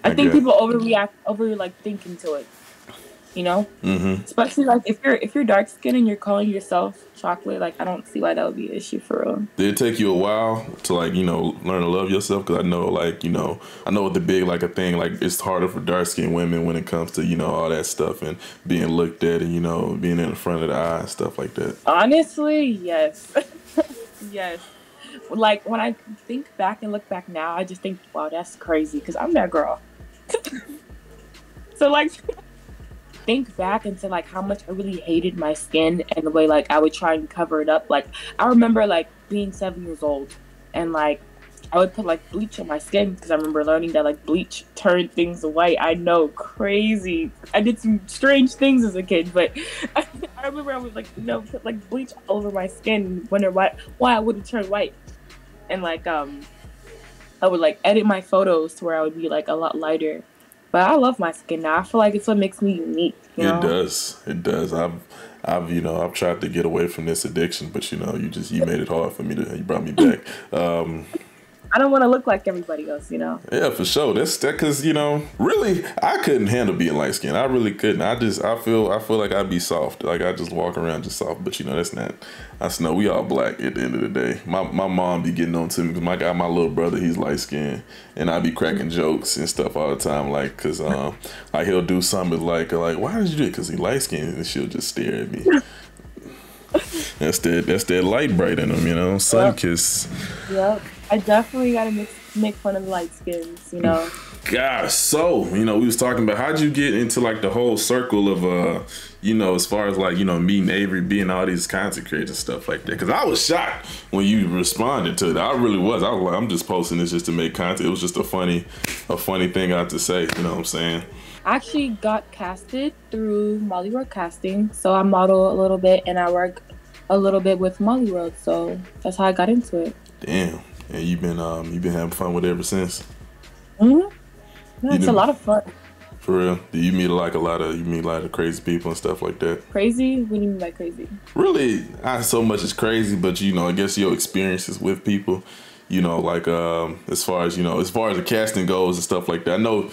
I think people overreact, like think into it. You know, especially like if you're dark skinned and you're calling yourself chocolate, like I don't see why that would be an issue for real. Did it take you a while to like learn to love yourself? Because I know like I know the big like a thing like it's harder for dark skinned women when it comes to all that stuff and being looked at and being in the front of the eye and stuff like that. Honestly, yes, yes. Like when I think back and look back now, I just think, wow, that's crazy because I'm that girl. So like. Think back into like how much I really hated my skin and the way like I would try and cover it up. Like I remember like being 7 years old and like I would put like bleach on my skin because I remember learning that like bleach turned things white. I know, crazy. I did some strange things as a kid, but I remember I would like put like bleach all over my skin and wonder why I wouldn't turn white. And like I would like edit my photos to where I would be like a lot lighter. But I love my skin now. I feel like it's what makes me unique. It does. I've tried to get away from this addiction, but you made it hard for me you brought me back. I don't want to look like everybody else, Yeah, for sure. That's that because really, I couldn't handle being light skinned. I really couldn't. I feel like I'd be soft. Like I just walk around just soft. But that's not. We all black at the end of the day. My mom be getting on to me because my little brother, he's light skinned, and I be cracking jokes and stuff all the time. Like because like he'll do something like why did you do it? Because he light skinned, and she'll just stare at me. That's that light bright in them, sun kiss. Yep. I definitely gotta make fun of the light skins, Gosh, so we was talking about how'd you get into like the whole circle of as far as like meeting Avery, being all these content creators and stuff like that. Because I was shocked when you responded to it. I really was. I was like, I'm just posting this just to make content. It was just a funny thing I had to say. You know what I'm saying? I actually got casted through Molly World Casting, so I model a little bit and I work a little bit with Molly World. So that's how I got into it. Damn. And you've been having fun with it ever since. Yeah, it's a lot of fun. For real? Do you meet a lot of crazy people and stuff like that? Crazy? What do you mean by crazy? Really, not so much as crazy, but I guess your experiences with people. Like as far as the casting goes and stuff like that. I know,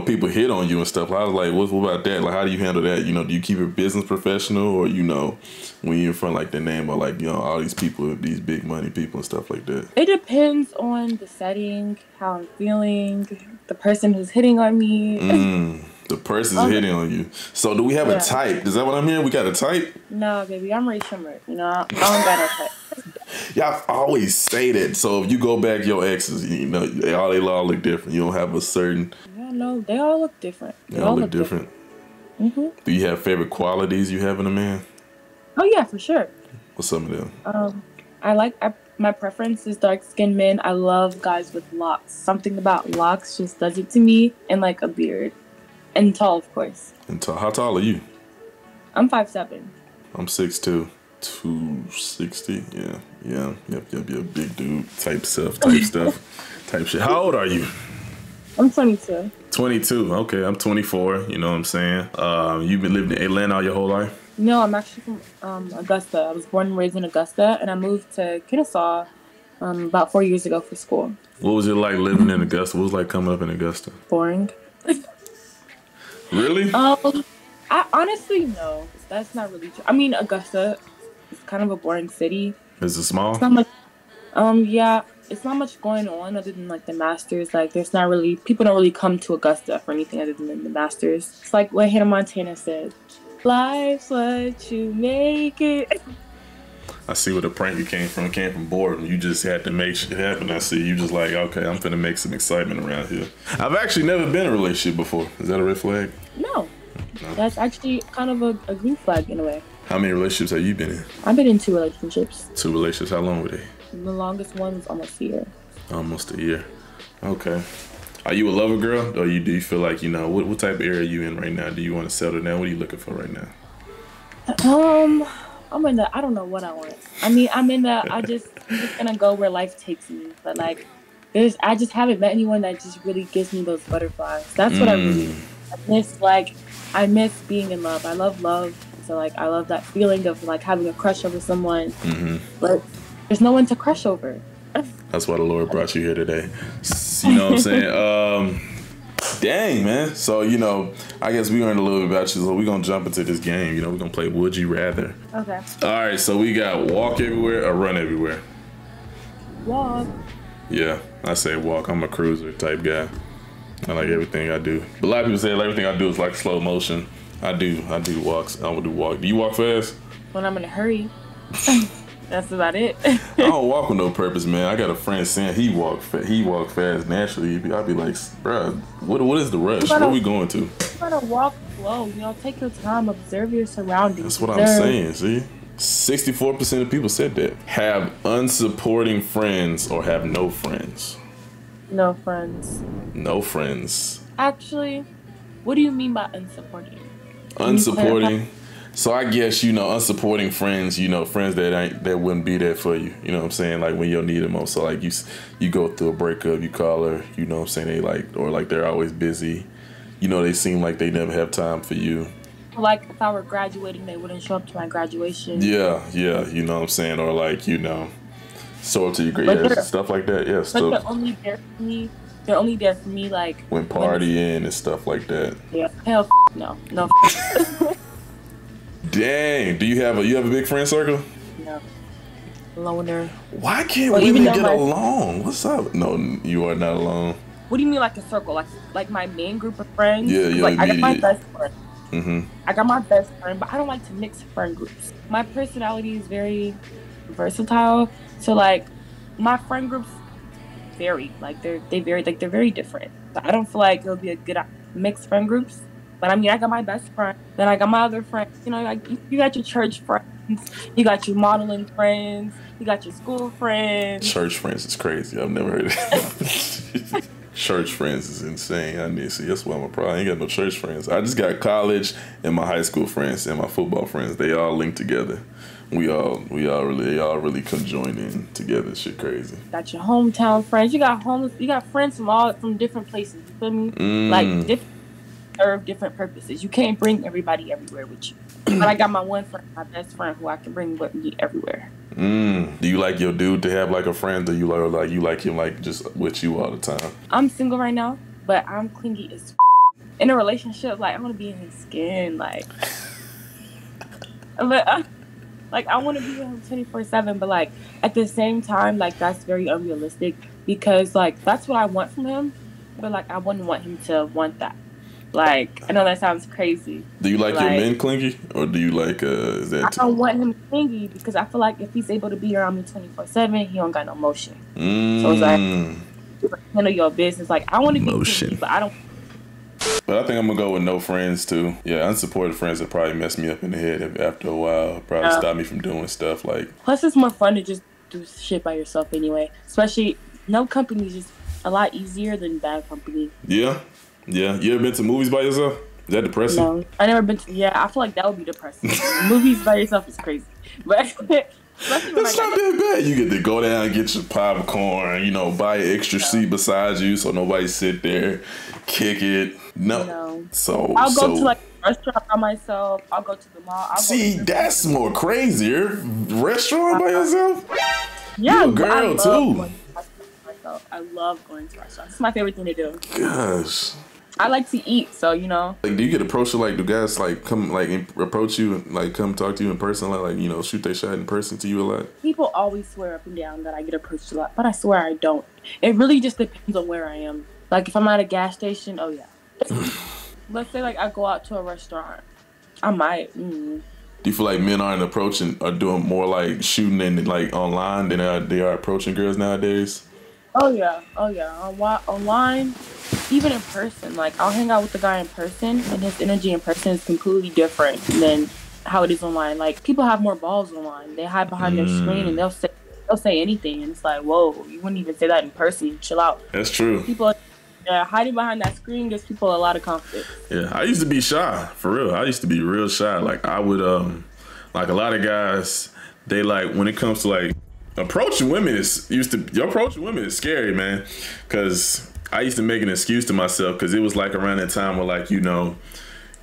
people hit on you and stuff. I was like, what about that? Like, how do you handle that? Do you keep it business professional, or when you're in front of like the name of like all these people, these big money people and stuff like that? It depends on the setting, how I'm feeling, the person who's hitting on me. The person's hitting on you. So do we have a type? Is that what I'm hearing? We got a type? No, baby, I'm Ray Shimmer. I don't got no type. Y'all always say that. So if you go back your exes, they all look different. You don't have a certain. Yeah, no, they all look different. They all look different. Do you have favorite qualities you have in a man? Oh yeah, for sure. What's some of them? My preference is dark skinned men. I love guys with locks. Something about locks just does it to me, and like a beard, and tall, of course. And tall. How tall are you? I'm 5'7". I'm 6'2". 260, yeah, yep, big dude type stuff, type shit. How old are you? I'm 22. 22, okay, I'm 24, you know what I'm saying? You've been living in Atlanta all your whole life? No, I'm actually from Augusta. I was born and raised in Augusta, and I moved to Kennesaw about 4 years ago for school. What was it like living in Augusta? What was it like coming up in Augusta? Boring. Really? I honestly, no, that's not really true. I mean, Augusta, it's kind of a boring city. Is it small? It's not much. Yeah, it's not much going on other than like the Masters. Like, there's not really people don't really come to Augusta for anything other than the Masters. It's like what Hannah Montana said: "Life's what you make it." I see where the prank you came from. It came from boredom. You just had to make shit happen. I see. You just like, okay, I'm finna make some excitement around here. I've actually never been in a relationship before. Is that a red flag? No. That's actually kind of a green flag in a way. How many relationships have you been in? I've been in 2 relationships. 2 relationships? How long were they? The longest one was almost a year. Almost a year. Okay. Are you a lover girl? Or do you feel like, what type of area are you in right now? Do you want to settle down? What are you looking for right now? I'm in the, I don't know what I want. I mean, I'm just gonna go where life takes me. But like, I just haven't met anyone that just really gives me those butterflies. That's what I miss being in love. I love love. So like, I love that feeling of like having a crush over someone. But there's no one to crush over. That's why the Lord brought you here today. You know what I'm saying? Dang, man. So, you know, I guess we learned a little bit about you. So we're going to jump into this game. You know, we're going to play Would You Rather. Okay. All right, so we got walk everywhere or run everywhere. Walk. Yeah, I say walk. I'm a cruiser type guy. I like everything I do. But a lot of people say everything I do is like slow motion. I do walks. I will do walk. Do you walk fast? When I'm in a hurry. That's about it. I don't walk with no purpose, man. I got a friend saying he walk fast naturally. I'd be like, bruh, what is the rush? Where are we going to? You gotta walk slow. You know, take your time. Observe your surroundings. That's what I'm saying. See, 64% of people said that. Have unsupporting friends or have no friends. No friends. No friends. Actually, what do you mean by unsupporting? Unsupporting. So I guess, you know, unsupporting friends, you know, friends that wouldn't be there for you. You know what I'm saying? Like when you'll need them most. So like you go through a breakup, you call her, you know what I'm saying? They like, or like they're always busy. You know, they seem like they never have time for you. Like if I were graduating, they wouldn't show up to my graduation. Yeah, you know what I'm saying? Or like, you know, show up to your grade, stuff like that. Yeah, but they're only there for me. They're only there for me like when partying and stuff like that. Yeah, hell no. Dang, do you have a big friend circle? No. Loner. Why can't women get along? What's up? No, you are not alone. What do you mean like a circle? Like my main group of friends? Yeah, like I got my best friend. Mm-hmm. I got my best friend, but I don't like to mix friend groups. My personality is very versatile, so like my friend groups vary. Like they're very different. So I don't feel like it'll be a good mixed friend groups. But I mean, I got my best friend, then I got my other friends. You know, like you got your church friends, you got your modeling friends, you got your school friends. Church friends is crazy. I've never heard of it. Church friends is insane. I need to see. That's why I'm a problem. I ain't got no church friends. I just got college and my high school friends and my football friends. They all linked together. They all really conjoining together. Shit crazy. Got your hometown friends. You got friends from different places. You feel me? Like different. Serve different purposes. You can't bring everybody everywhere with you. But I got my one friend, my best friend, who I can bring with me everywhere. Do you like your dude to have like a friend, or you like him like just with you all the time? I'm single right now, but I'm clingy as in a relationship. Like I want to be in his skin, like but I want to be with him 24/7. But like at the same time, like that's very unrealistic because like that's what I want from him, but like I wouldn't want him to want that. Like, I know that sounds crazy. Do you like your men clingy? Or do you like, is that... I don't want him clingy because I feel like if he's able to be around me 24/7, he don't got no motion. So it's like, handle your business. Like, I want to be clingy, but I don't... But I think I'm going to go with no friends, too. Yeah, unsupported friends would probably mess me up in the head after a while. Probably stop me from doing stuff like... Plus, it's more fun to just do shit by yourself anyway. Especially, no company is just a lot easier than bad company. Yeah. Yeah, you ever been to movies by yourself? Is that depressing? No, I never been to. Yeah, I feel like that would be depressing. Movies by yourself is crazy, but it's not that bad. You get to go down and get your popcorn. You know, buy an extra seat beside you so nobody sit there, kick it. No, so I'll go to like a restaurant by myself. I'll go to the mall. That's more crazier. Restaurant by yourself? Yeah, you're a girl too. I love going to restaurants. It's my favorite thing to do. Gosh. I like to eat, so you know. Like, do you get approached? Like, do guys like come like approach you and like come talk to you in person? Like you know, shoot their shot in person to you a lot? People always swear up and down that I get approached a lot, but I swear I don't. It really just depends on where I am. Like if I'm at a gas station, oh yeah. Let's say like I go out to a restaurant, I might. Do you feel like men aren't approaching or doing more like shooting in like online than they are approaching girls nowadays? Oh yeah. Online, even in person. Like I'll hang out with the guy in person, and his energy in person is completely different than how it is online. Like people have more balls online. They hide behind their screen, and they'll say anything, and it's like, whoa, you wouldn't even say that in person. Chill out. That's true. People, hiding behind that screen gives people a lot of confidence. Yeah, I used to be shy for real. I used to be real shy. Like I would, like a lot of guys, they like when it comes to like. Approaching women is scary, man. Cause I used to make an excuse to myself because it was like around that time where like, you know,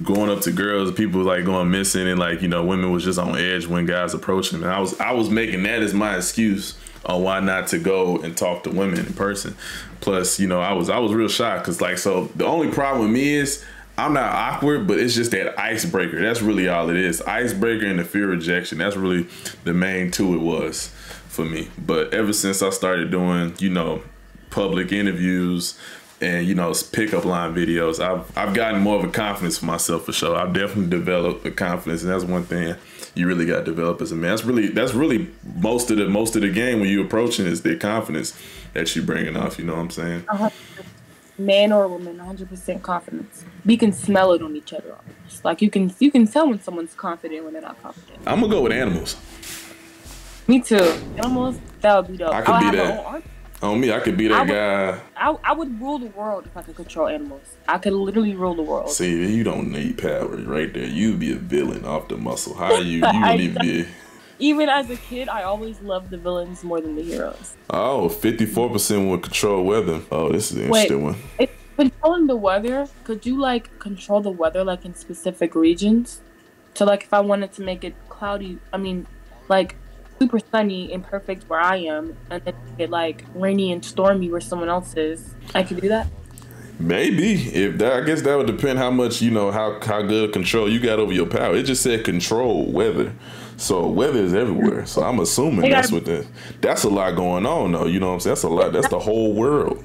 going up to girls, people like going missing, and like, you know, women was just on edge when guys approaching them. And I was making that as my excuse on why not to go and talk to women in person. Plus, you know, I was real shocked because like, so the only problem with me is I'm not awkward, but it's just that icebreaker. That's really all it is. Icebreaker and the fear of rejection. That's really the main two it was for me. But ever since I started doing, you know, public interviews and, you know, pickup line videos, I've gotten more of a confidence for myself for sure. I've definitely developed a confidence, and that's one thing you really got to develop as a man. That's really most of the game when you're approaching is the confidence that you're bringing off. You know what I'm saying? Man or woman, 100% confidence. We can smell it on each other. It's like you can tell when someone's confident when they're not confident. I'm gonna go with animals. Me too. Animals, that would be dope. I could be that. On me, I could be that guy. I would rule the world if I could control animals. I could literally rule the world. See, you don't need power right there. You'd be a villain off the muscle. How are you? You wouldn't even be. Even as a kid, I always loved the villains more than the heroes. Oh, 54% would control weather. Oh, this is an interesting one. Controlling the weather, could you like control the weather like in specific regions? So like if I wanted to make it cloudy, I mean like super sunny and perfect where I am, and then make it like rainy and stormy where someone else is, I could do that? Maybe. I guess that would depend how much, you know, how good control you got over your power. It just said control weather. So weather is everywhere. So I'm assuming that's what that's a lot going on though. You know what I'm saying? That's a lot. That's the whole world.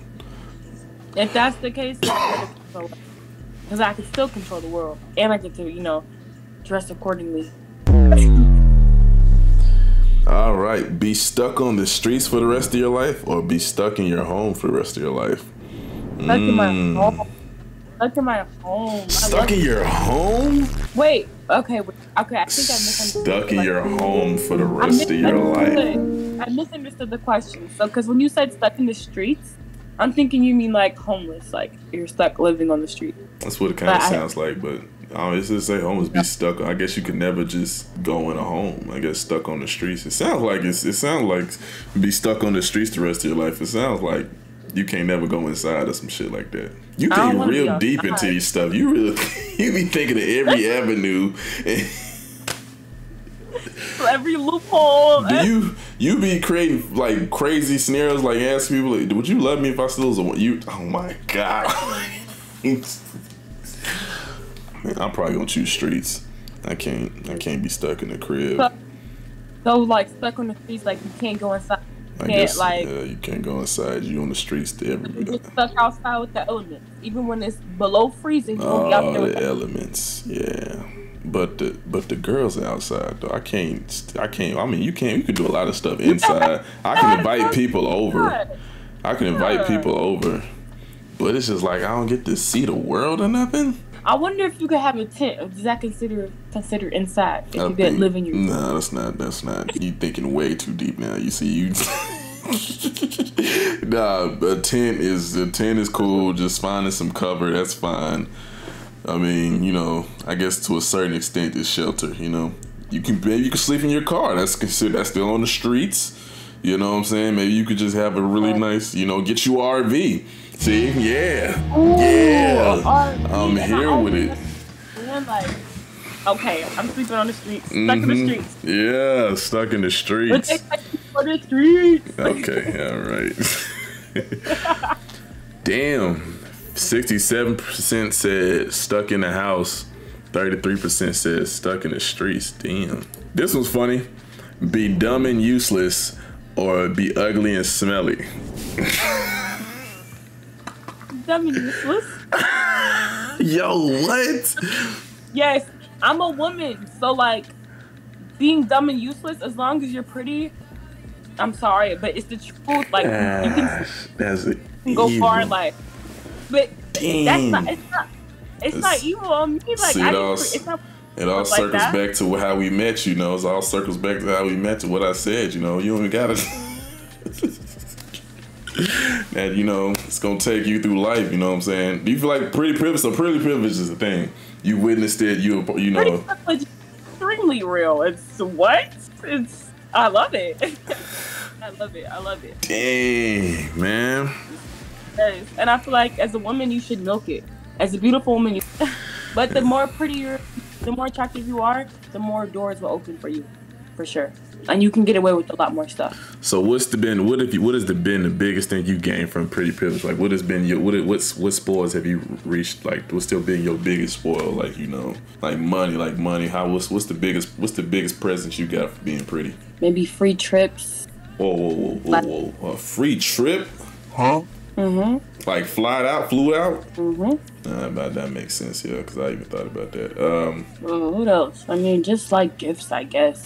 If that's the case, because I can still control the world, and I get to, you know, dress accordingly. All right. Be stuck on the streets for the rest of your life, or be stuck in your home for the rest of your life? Stuck in my home. Stuck in my home. Stuck in your home? Wait. Okay. I think I misunderstood. Stuck in your home for the rest of your life. I misunderstood the question. So, because when you said stuck in the streets, I'm thinking you mean like homeless, like you're stuck living on the street. That's what it kind of sounds like, but it's just say homeless be stuck. I guess you could never just go in a home. I guess stuck on the streets. It sounds like be stuck on the streets the rest of your life. It sounds like you can't never go inside or some shit like that. You think real deep into these stuff. You really you be thinking of every avenue. Every loophole. Do you be creating like crazy scenarios, like ask people, like, would you love me if I still was a you? Oh my god. Man, I'm probably gonna choose streets. I can't be stuck in the crib. So like stuck on the streets, like you can't go inside. You can't go inside. You on the streets to everybody. You're stuck outside with the elements, even when it's below freezing. You'll be out there with the elements, yeah. But the girls are outside though. I can't. I mean, you could do a lot of stuff inside. I can invite people over. But it's just like I don't get to see the world or nothing. I wonder if you could have a tent. Or does that consider inside? If you could live in your No, that's not. You thinking way too deep now. You see, you. Nah, a tent is cool. Just finding some cover, that's fine. I mean, you know, I guess to a certain extent, it's shelter. You know, maybe you can sleep in your car. That's still on the streets. You know what I'm saying? Maybe you could just have a really nice, you know, get you RV. See, yeah. I'm here with it. And like, okay, I'm sleeping on the streets, stuck in the streets. Yeah, stuck in the streets. On the streets. Okay, all right. Damn. 67% said stuck in the house. 33% said stuck in the streets. Damn. This one's funny. Be dumb and useless, or be ugly and smelly. Dumb and useless? Yo, what? Yes, I'm a woman, so like being dumb and useless, as long as you're pretty, I'm sorry, but it's the truth. Like you can go far in life. But it's not evil on me. Like, see, it all circles back to how we met, you know. It all circles back to how we met, to what I said, you know. You don't even gotta. That, you know, it's gonna take you through life, you know what I'm saying? Do you feel like pretty privilege? So pretty privilege is a thing. You witnessed it, you know. Pretty privilege is extremely real. I love it. I love it. Dang, man. Yes. And I feel like as a woman, you should milk it. As a beautiful woman, But the more prettier, the more attractive you are, the more doors will open for you, for sure. And you can get away with a lot more stuff. So what has been the biggest thing you gained from Pretty Privilege? Like what has been what spoils have you reached? Like what's still been your biggest spoil? Like like money. What's the biggest present you got for being pretty? Maybe free trips. Whoa. A free trip? Huh? Mm-hmm. Like flew out? Mm-hmm. That makes sense, yeah, because I even thought about that. What else? I mean, just like gifts, I guess.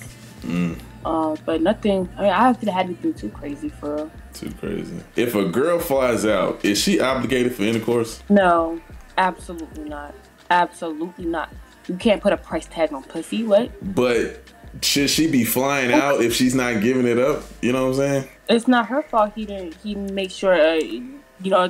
But nothing. I mean, I haven't had anything too crazy for real. Too crazy. If a girl flies out, is she obligated for intercourse? No, absolutely not. Absolutely not. You can't put a price tag on pussy. What? But should she be flying out if she's not giving it up? You know what I'm saying? It's not her fault. He didn't. He made sure.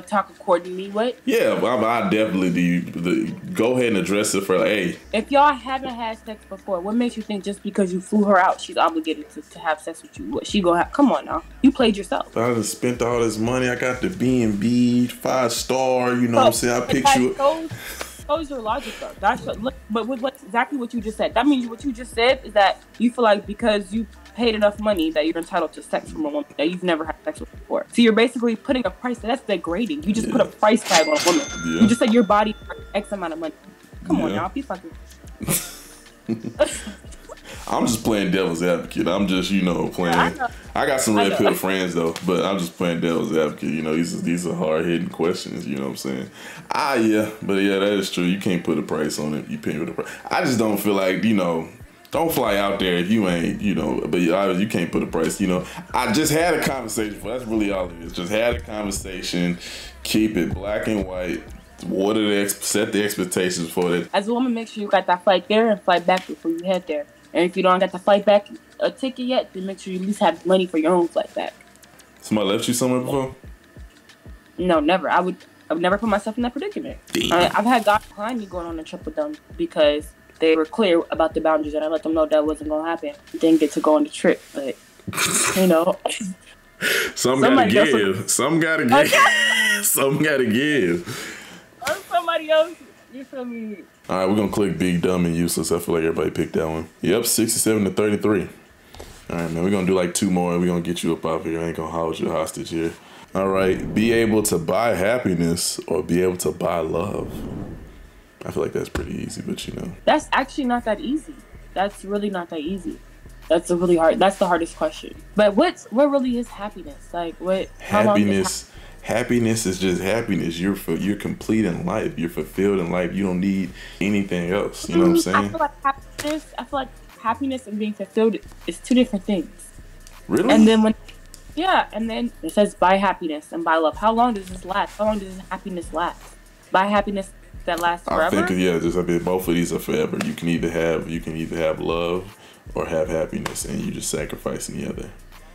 Talk accordingly. What? Yeah, but I definitely do. Go ahead and address it for like, hey. If y'all haven't had sex before, what makes you think just because you flew her out, she's obligated to have sex with you? What she gonna have? Come on now, you played yourself. I just spent all this money. I got the B&B 5-star. You know what I'm saying? I picked you. Shows your logic though. That's what's exactly what you just said. That means what you just said is that you feel like because you paid enough money that you're entitled to sex from a woman that you've never had sex with before. So you're basically putting a price. That's degrading. You just put a price tag on a woman. Yeah. You just said your body X amount of money. Come on now, be fucking. I'm just playing devil's advocate. I'm just, playing. I got some red pill friends though, but I'm just playing devil's advocate. These are hard hitting questions. You know what I'm saying? That is true. You can't put a price on it. You pay with a price. I just don't feel like don't fly out there if you ain't, but you can't put a price. I just had a conversation. That's really all it is. Just had a conversation. Keep it black and white. Set the expectations for it. As a woman, make sure you got that flight there and flight back before you head there. And if you don't got the flight back a ticket yet, then make sure you at least have money for your own flight back. Somebody left you somewhere before? No, never. I would never put myself in that predicament. I've had guys behind me going on a trip with them because they were clear about the boundaries and I let them know that wasn't going to happen. Didn't get to go on the trip, but, Some gotta give. Some gotta give. Some gotta give. Or somebody else, you feel me? All right, we're going to click Big, Dumb, and Useless. I feel like everybody picked that one. Yep, 67-33. All right, man, we're going to do like two more and we're going to get you up out of here. I ain't going to hold you hostage here. All right, be able to buy happiness or be able to buy love. I feel like that's pretty easy, but That's actually not that easy. That's really not that easy. That's the hardest question. But what really is happiness? Like what? Happiness is just happiness. You're complete in life. You're fulfilled in life. You don't need anything else. You know what I'm saying? I feel like happiness and being fulfilled is two different things. Really? And then and then it says buy happiness and buy love. How long does this last? How long does happiness last? Buy happiness that lasts forever? I think both of these are forever. You can either have love or have happiness, and you just sacrificing the other.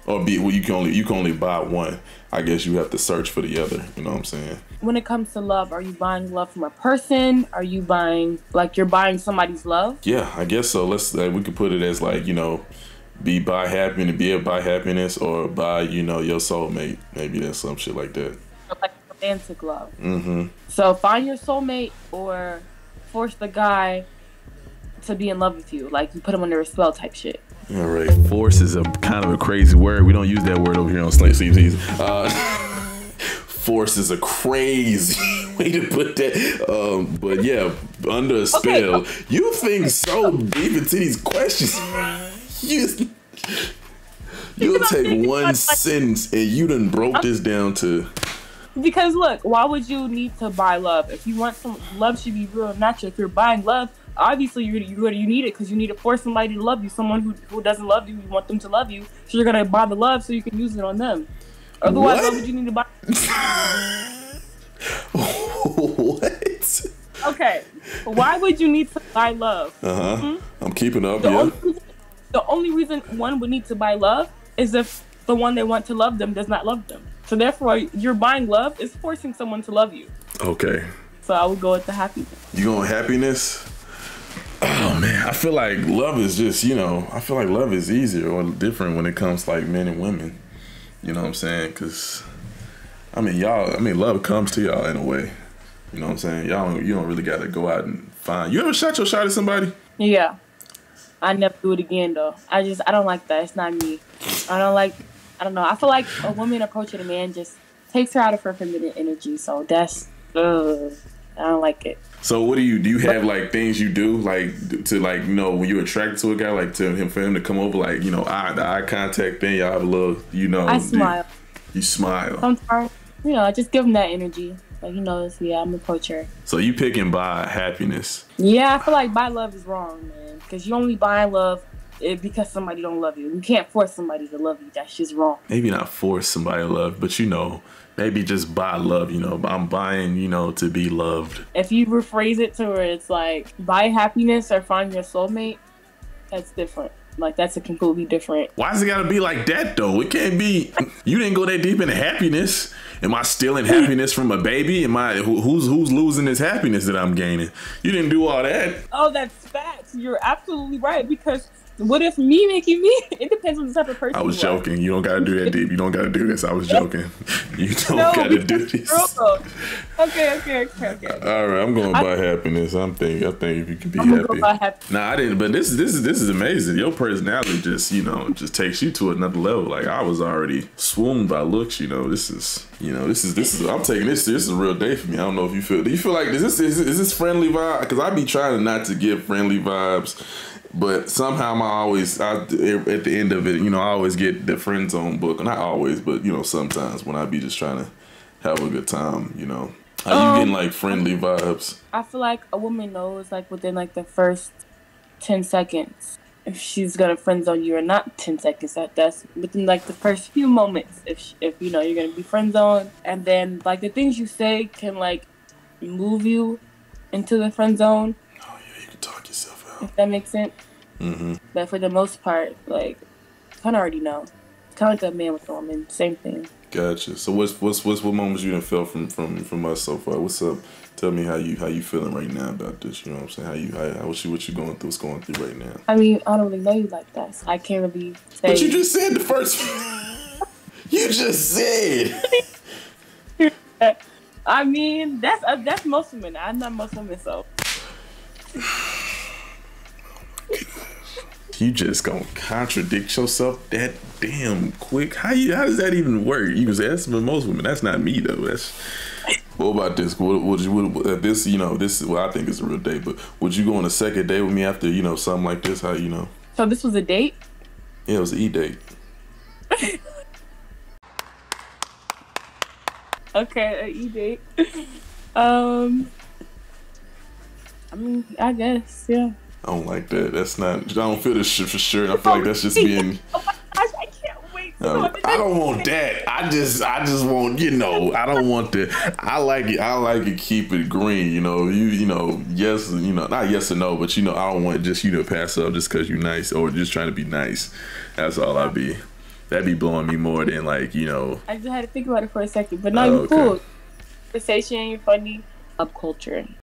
Or you can only buy one. I guess you have to search for the other. You know what I'm saying? When it comes to love, are you buying love from a person? Are you buying you're buying somebody's love? Yeah, I guess so. We could put it as be able to buy happiness or buy your soulmate. Maybe that's some shit like that. Like romantic love. Mm-hmm. So find your soulmate or force the guy to be in love with you. Like you put him under a spell type shit. All right. Force is a kind of a crazy word. We don't use that word over here on Slate CBs. Force is a crazy way to put that. But yeah, under a spell. Okay. You think so deep into these questions. You'll take one sentence and you done broke this down to. Because look, why would you need to buy love? If you want some love, should be real natural. If you're buying love, obviously you need it because you need to force somebody to love you. Someone who doesn't love you, you want them to love you, so you're gonna buy the love so you can use it on them. Otherwise, why would you need to buy? What? Okay, why would you need to buy love? I'm keeping up. The only reason one would need to buy love is if the one they want to love them does not love them. So therefore, you're buying love is forcing someone to love you. Okay. So I would go with the happiness. You going happiness? Oh man, I feel like love is just, I feel like love is easier or different when it comes to like men and women. You know what I'm saying? Because, love comes to y'all in a way. You know what I'm saying? You don't really gotta go out and find. You ever shot your shot at somebody? Yeah. I never do it again though. I don't like that. It's not me. I don't know. I feel like a woman approaching a man just takes her out of her feminine energy. So that's I don't like it. So what do you have like things you do like to like, you know, when you're attracted to a guy, like to him, for him to come over, like, you know, the eye contact thing, y'all have a little, you know, I smile. You smile. Sometimes, you know, I just give him that energy. Like, he knows, yeah, I'm a approacher. So you picking by happiness? Yeah, I feel like buy love is wrong, man. Because you only buy love because somebody don't love you. You can't force somebody to love you. That's just wrong. Maybe not force somebody to love, but you know, maybe just buy love. You know, I'm buying, you know, to be loved. If you rephrase it to where it's like buy happiness or find your soulmate, that's different. Like, that's a completely different. Why does it gotta be like that though? It can't be. You didn't go that deep into happiness. Am I stealing happiness from a baby? Am I who's losing this happiness that I'm gaining? You didn't do all that. Oh, that's facts. You're absolutely right. Because what if me making me? It depends on the type of person. I was joking. You don't gotta do that deep. You don't gotta do this. I was joking. You don't gotta do this. Okay. All right, I'm going by happiness. I think if you can be happy. Nah, I didn't. But this is amazing. Your personality just, you know, just takes you to another level. Like, I was already swooned by looks. You know, this is. I'm taking this. This is a real day for me. I don't know if you feel. Do you feel like is this friendly vibe? Because I be trying not to give friendly vibes. But somehow at the end of it, you know, I always get the friend zone book. Not always, but, you know, sometimes when I be just trying to have a good time, you know. How you getting, like, friendly vibes? I feel like a woman knows, like, within, like, the first 10 seconds if she's going to friend zone you or not. 10 seconds. That's within, like, the first few moments if you know you're going to be friend zoned. And then, like, the things you say can, like, move you into the friend zone. Oh, yeah, you can talk yourself. If that makes sense. Mm-hmm. But for the most part, like, kind of already know. It's kind of like a man with a woman. Same thing. Gotcha. So what moments you done felt from us so far? What's up? Tell me how you feeling right now about this. You know what I'm saying? What you going through? What's going through right now? I mean, I don't really know you like that, so I can't really say. But you just said the first. You just said. I mean, that's most women. I'm not most women, so. You just gonna contradict yourself that damn quick? How does that even work? You can say that's for most women. That's not me though. What about this? This, you know, this is what I think is a real date. But would you go on a second date with me after, you know, something like this? How, you know? So this was a date? Yeah, it was an e-date. Okay, an e-date. I mean, I guess, yeah. I don't like that. That's not. I don't feel this shit for sure. I feel like that's just being. Oh my gosh, I can't wait. I don't want that. I just want, you know. I don't want the. I like it. I like it. Keep it green. You know. You know. Yes. You know. Not yes or no, but you know. I don't want just you to pass up just because you're nice or just trying to be nice. That's all I be. That'd be blowing me more than, like, you know. I just had to think about it for a second, but now you're cool. Conversation, you're funny. Up culture.